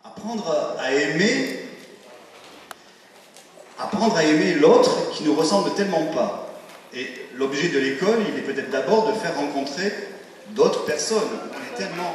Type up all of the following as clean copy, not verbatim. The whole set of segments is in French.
Apprendre à aimer l'autre qui ne nous ressemble tellement pas. Et l'objet de l'école, il est peut-être d'abord de faire rencontrer d'autres personnes. On est tellement...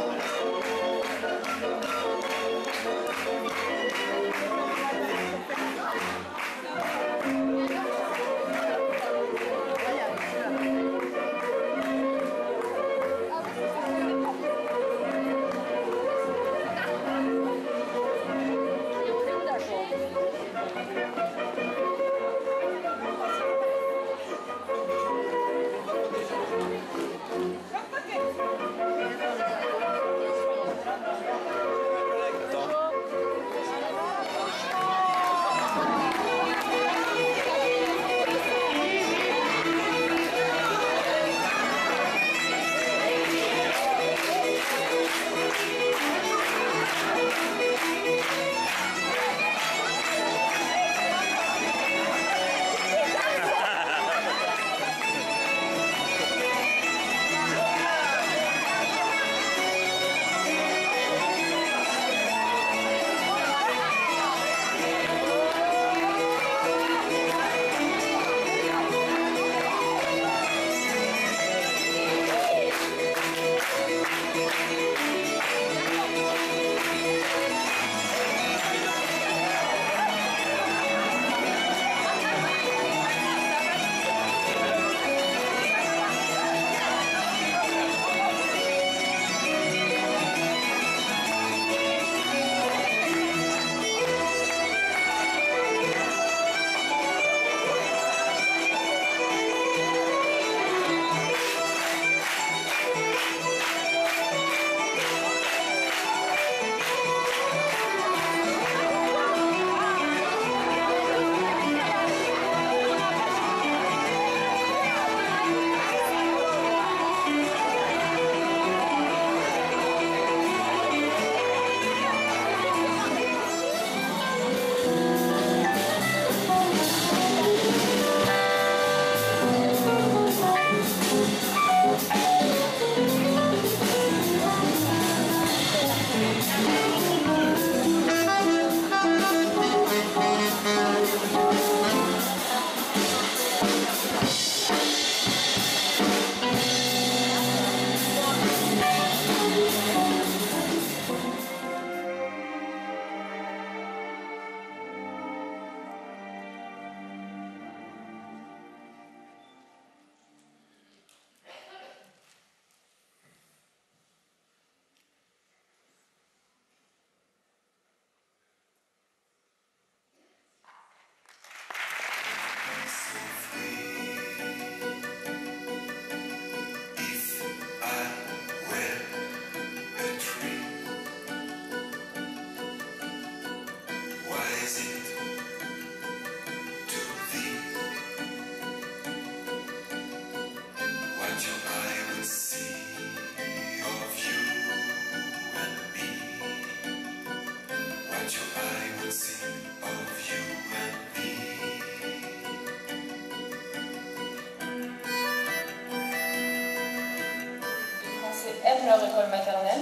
Aiment leur école maternelle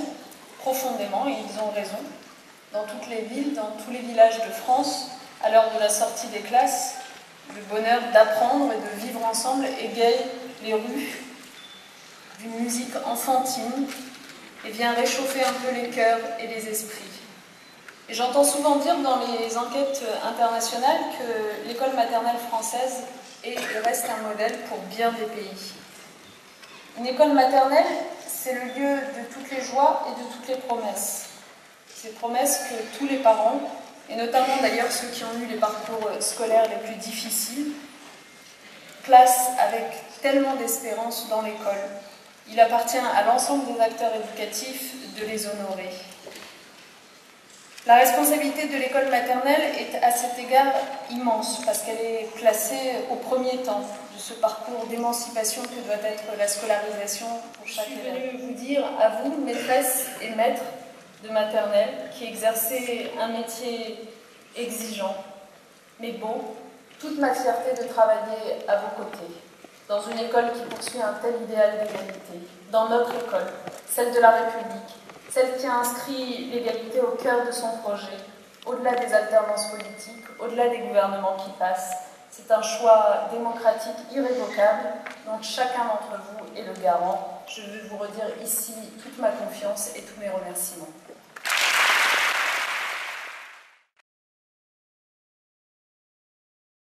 profondément, et ils ont raison. Dans toutes les villes, dans tous les villages de France, à l'heure de la sortie des classes, le bonheur d'apprendre et de vivre ensemble égaye les rues d'une musique enfantine et vient réchauffer un peu les cœurs et les esprits. Et j'entends souvent dire dans les enquêtes internationales que l'école maternelle française est et reste un modèle pour bien des pays. Une école maternelle, c'est le lieu de toutes les joies et de toutes les promesses. Ces promesses que tous les parents, et notamment d'ailleurs ceux qui ont eu les parcours scolaires les plus difficiles, placent avec tellement d'espérance dans l'école. Il appartient à l'ensemble des acteurs éducatifs de les honorer. La responsabilité de l'école maternelle est à cet égard immense, parce qu'elle est placée au premier temps de ce parcours d'émancipation que doit être la scolarisation pour chaque élève. Je suis venue vous dire, à vous, maîtresses et maîtres de maternelle, qui exercez un métier exigeant, mais beau, toute ma fierté de travailler à vos côtés, dans une école qui poursuit un tel idéal d'égalité, dans notre école, celle de la République, celle qui a inscrit l'égalité au cœur de son projet, au-delà des alternances politiques, au-delà des gouvernements qui passent. C'est un choix démocratique irrévocable dont chacun d'entre vous est le garant. Je veux vous redire ici toute ma confiance et tous mes remerciements.